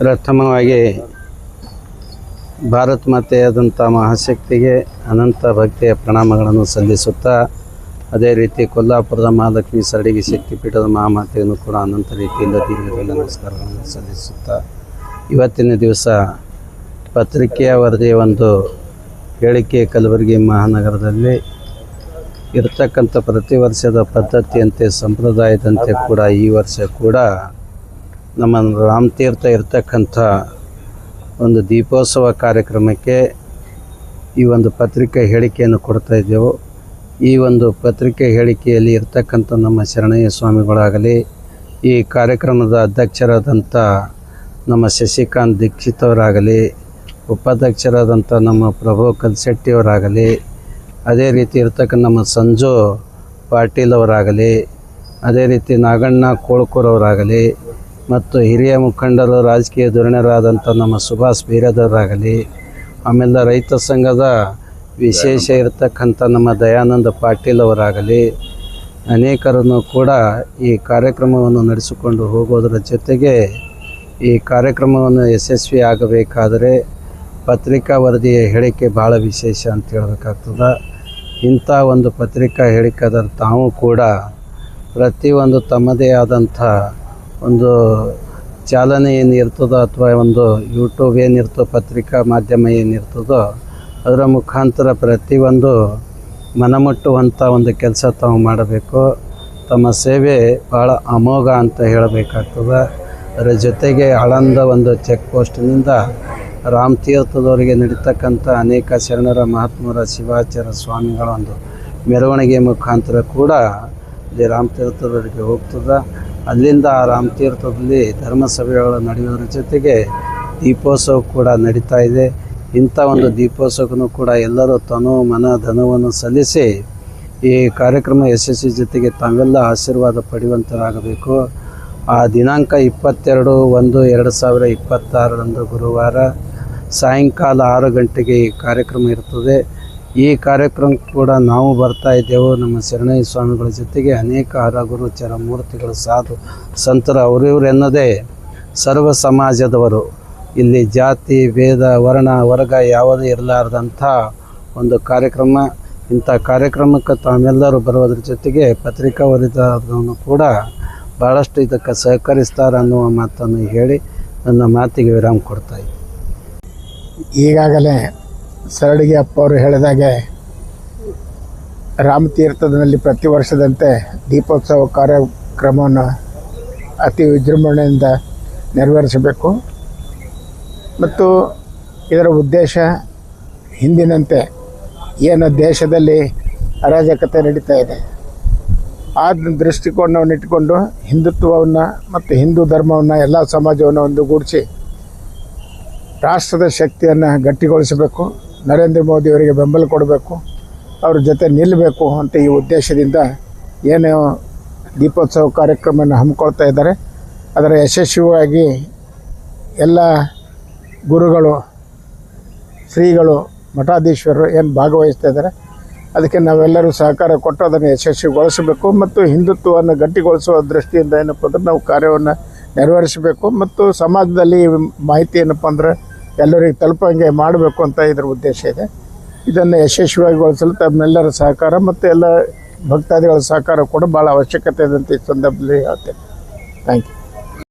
ಪ್ರಥಮವಾಗಿ ಭಾರತ ಮಾತೆಯಾದಂಥ ಮಹಾಶಕ್ತಿಗೆ ಅನಂತ ಭಕ್ತಿಯ ಪ್ರಣಾಮಗಳನ್ನು ಸಲ್ಲಿಸುತ್ತಾ, ಅದೇ ರೀತಿ ಕೊಲ್ಲಾಪುರದ ಮಹಾಲಕ್ಷ್ಮೀ ಸರಡಿಗೆ ಶಕ್ತಿಪೀಠದ ಮಹಾಮಾತೆಯನ್ನು ಕೂಡ ಅನಂತ ರೀತಿಯಿಂದ ದೀರ್ಘದಲ್ಲಿ ನಮಸ್ಕಾರಗಳನ್ನು ಸಲ್ಲಿಸುತ್ತಾ, ಇವತ್ತಿನ ದಿವಸ ಪತ್ರಿಕೆಯ ವರದಿಯ ಒಂದು ಹೇಳಿಕೆ ಕಲಬುರಗಿ ಮಹಾನಗರದಲ್ಲಿ ಇರತಕ್ಕಂಥ ಪ್ರತಿ ವರ್ಷದ ಪದ್ಧತಿಯಂತೆ ಸಂಪ್ರದಾಯದಂತೆ ಕೂಡ ಈ ವರ್ಷ ಕೂಡ ನಮ್ಮ ರಾಮತೀರ್ಥ ಇರತಕ್ಕಂಥ ಒಂದು ದೀಪೋತ್ಸವ ಕಾರ್ಯಕ್ರಮಕ್ಕೆ ಈ ಒಂದು ಪತ್ರಿಕೆ ಹೇಳಿಕೆಯನ್ನು ಕೊಡ್ತಾ ಇದ್ದೆವು. ಈ ಒಂದು ಪತ್ರಿಕೆ ಹೇಳಿಕೆಯಲ್ಲಿ ಇರತಕ್ಕಂಥ ನಮ್ಮ ಶರಣಯ್ಯ ಸ್ವಾಮಿಗಳಾಗಲಿ, ಈ ಕಾರ್ಯಕ್ರಮದ ಅಧ್ಯಕ್ಷರಾದಂಥ ನಮ್ಮ ಶಶಿಕಾಂತ್ ದೀಕ್ಷಿತ್ ಅವರಾಗಲಿ, ಉಪಾಧ್ಯಕ್ಷರಾದಂಥ ನಮ್ಮ ಪ್ರಭು ಕಲ್ಸೆಟ್ಟಿಯವರಾಗಲಿ, ಅದೇ ರೀತಿ ಇರ್ತಕ್ಕಂಥ ನಮ್ಮ ಸಂಜು ಪಾಟೀಲ್ ಅವರಾಗಲಿ, ಅದೇ ರೀತಿ ನಾಗಣ್ಣ ಕೋಳ್ಕೂರವರಾಗಲಿ, ಮತ್ತು ಹಿರಿಯ ಮುಖಂಡರು ರಾಜಕೀಯ ಧುರೀಣರಾದಂಥ ನಮ್ಮ ಸುಭಾಷ್ ಬೀರದವರಾಗಲಿ, ಆಮೇಲೆ ರೈತ ಸಂಘದ ವಿಶೇಷ ಇರತಕ್ಕಂಥ ನಮ್ಮ ದಯಾನಂದ ಪಾಟೀಲ್ ಅವರಾಗಲಿ, ಅನೇಕರನ್ನು ಕೂಡ ಈ ಕಾರ್ಯಕ್ರಮವನ್ನು ನಡೆಸಿಕೊಂಡು ಹೋಗೋದರ ಜೊತೆಗೆ ಈ ಕಾರ್ಯಕ್ರಮವನ್ನು ಯಶಸ್ವಿ ಆಗಬೇಕಾದರೆ ಪತ್ರಿಕಾ ವರದಿಯ ಹೇಳಿಕೆ ಭಾಳ ವಿಶೇಷ ಅಂತ ಹೇಳಬೇಕಾಗ್ತದೆ. ಇಂಥ ಒಂದು ಪತ್ರಿಕಾ ಹೇಳಿಕೆದ ತಾವು ಕೂಡ ಪ್ರತಿಯೊಂದು ತಮ್ಮದೇ ಆದಂಥ ಒಂದು ಚಾಲನೆ ಏನಿರ್ತದೋ ಅಥವಾ ಒಂದು ಯೂಟ್ಯೂಬ್ ಏನಿರ್ತೋ, ಪತ್ರಿಕಾ ಮಾಧ್ಯಮ ಏನಿರ್ತದೋ ಅದರ ಮುಖಾಂತರ ಪ್ರತಿಯೊಂದು ಮನಮುಟ್ಟುವಂಥ ಒಂದು ಕೆಲಸ ತಾವು ಮಾಡಬೇಕು. ತಮ್ಮ ಸೇವೆ ಭಾಳ ಅಮೋಘ ಅಂತ ಹೇಳಬೇಕಾಗ್ತದೆ. ಅದರ ಜೊತೆಗೆ ಆಳಂದ ಒಂದು ಚೆಕ್ ಪೋಸ್ಟ್ನಿಂದ ರಾಮತೀರ್ಥದವರಿಗೆ ನಡೀತಕ್ಕಂಥ ಅನೇಕ ಶರಣರ ಮಹಾತ್ಮರ ಶಿವಾಚಾರ್ಯ ಸ್ವಾಮಿಗಳ ಒಂದು ಮೆರವಣಿಗೆ ಮುಖಾಂತರ ಕೂಡ ಇಲ್ಲಿ ರಾಮತೀರ್ಥದವರಿಗೆ ಹೋಗ್ತದೆ. ಅಲ್ಲಿಂದ ಆ ರಾಮತೀರ್ಥದಲ್ಲಿ ಧರ್ಮಸಭೆಗಳು ನಡೆಯೋದ್ರ ಜೊತೆಗೆ ದೀಪೋತ್ಸವ ಕೂಡ ನಡೀತಾ ಇದೆ. ಇಂಥ ಒಂದು ದೀಪೋತ್ಸವಕ್ಕೂ ಕೂಡ ಎಲ್ಲರೂ ತನು ಮನ ಧನವನ್ನು ಸಲ್ಲಿಸಿ ಈ ಕಾರ್ಯಕ್ರಮ ಯಶಸ್ವಿ ಜೊತೆಗೆ ತಾವೆಲ್ಲ ಆಶೀರ್ವಾದ ಪಡೆಯುವಂತರಾಗಬೇಕು. ಆ ದಿನಾಂಕ 22/1/2026 ಗುರುವಾರ ಸಾಯಂಕಾಲ 6 ಗಂಟೆಗೆ ಈ ಕಾರ್ಯಕ್ರಮ ಇರ್ತದೆ. ಈ ಕಾರ್ಯಕ್ರಮ ಕೂಡ ನಾವು ಬರ್ತಾ ಇದ್ದೆವು. ನಮ್ಮ ಶರಣಯ್ಯ ಸ್ವಾಮಿಗಳ ಜೊತೆಗೆ ಅನೇಕ ಹರಗುರು ಚರಮೂರ್ತಿಗಳು, ಸಾಧು ಸಂತರ ಅವರಿವರು ಎನ್ನದೇ ಸರ್ವ ಸಮಾಜದವರು, ಇಲ್ಲಿ ಜಾತಿ ಭೇದ ವರ್ಣ ವರ್ಗ ಯಾವುದೇ ಇರಲಾರ್ದಂಥ ಒಂದು ಕಾರ್ಯಕ್ರಮ. ಇಂಥ ಕಾರ್ಯಕ್ರಮಕ್ಕೆ ತಾವೆಲ್ಲರೂ ಬರೋದ್ರ ಜೊತೆಗೆ ಪತ್ರಿಕಾ ವರದಿಗಾರರನ್ನು ಕೂಡ ಭಾಳಷ್ಟು ಇದಕ್ಕೆ ಸಹಕರಿಸ್ತಾರೆ ಅನ್ನುವ ಮಾತನ್ನು ಹೇಳಿ ನನ್ನ ಮಾತಿಗೆ ವಿರಾಮ ಕೊಡ್ತಾಯಿದ್ದೆ. ಈಗಾಗಲೇ ಸರಡಿಗೆ ಅಪ್ಪ ಅವರು ಹೇಳಿದಾಗೆ ರಾಮತೀರ್ಥದಲ್ಲಿ ಪ್ರತಿ ವರ್ಷದಂತೆ ದೀಪೋತ್ಸವ ಕಾರ್ಯಕ್ರಮವನ್ನು ಅತಿ ವಿಜೃಂಭಣೆಯಿಂದ ನೆರವೇರಿಸಬೇಕು ಮತ್ತು ಇದರ ಉದ್ದೇಶ ಹಿಂದಿನಂತೆ ಏನು ದೇಶದಲ್ಲಿ ಅರಾಜಕತೆ ನಡೀತಾ ಇದೆ ಆ ದೃಷ್ಟಿಕೋನವನ್ನು ಇಟ್ಟುಕೊಂಡು ಹಿಂದುತ್ವವನ್ನು ಮತ್ತು ಹಿಂದೂ ಧರ್ಮವನ್ನು ಎಲ್ಲ ಸಮಾಜವನ್ನು ಒಂದುಗೂಡಿಸಿ ರಾಷ್ಟ್ರದ ಶಕ್ತಿಯನ್ನು ಗಟ್ಟಿಗೊಳಿಸಬೇಕು, ನರೇಂದ್ರ ಮೋದಿಯವರಿಗೆ ಬೆಂಬಲ ಕೊಡಬೇಕು, ಅವ್ರ ಜೊತೆ ನಿಲ್ಲಬೇಕು ಅಂತ ಈ ಉದ್ದೇಶದಿಂದ ಏನು ದೀಪೋತ್ಸವ ಕಾರ್ಯಕ್ರಮವನ್ನು ಹಮ್ಮಿಕೊಳ್ತಾ ಇದ್ದಾರೆ. ಅದರ ಯಶಸ್ವಿಯಾಗಿ ಎಲ್ಲ ಗುರುಗಳು, ಶ್ರೀಗಳು, ಮಠಾಧೀಶ್ವರರು ಏನು ಭಾಗವಹಿಸ್ತಾ ಇದ್ದಾರೆ ಅದಕ್ಕೆ ನಾವೆಲ್ಲರೂ ಸಹಕಾರ ಕೊಟ್ಟು ಅದನ್ನು ಯಶಸ್ವಿಗೊಳಿಸಬೇಕು ಮತ್ತು ಹಿಂದುತ್ವವನ್ನು ಗಟ್ಟಿಗೊಳಿಸುವ ದೃಷ್ಟಿಯಿಂದ ಏನಪ್ಪ ಅಂದ್ರೆ ನಾವು ಕಾರ್ಯವನ್ನು ನೆರವೇರಿಸಬೇಕು ಮತ್ತು ಸಮಾಜದಲ್ಲಿ ಮಾಹಿತಿ ಏನಪ್ಪ ಅಂದ್ರೆ ಎಲ್ಲರಿಗೆ ತಲುಪಂಗೆ ಮಾಡಬೇಕು ಅಂತ ಇದರ ಉದ್ದೇಶ ಇದೆ. ಇದನ್ನು ಯಶಸ್ವಿಯಾಗಿಗೊಳಿಸಲು ತಮ್ಮೆಲ್ಲರ ಸಹಕಾರ ಮತ್ತು ಎಲ್ಲ ಭಕ್ತಾದಿಗಳ ಸಹಕಾರ ಕೂಡ ಭಾಳ ಅವಶ್ಯಕತೆ ಇದೆ ಅಂತ ಈ ಸಂದರ್ಭದಲ್ಲಿ ಹೇಳ್ತೇನೆ. Thank you.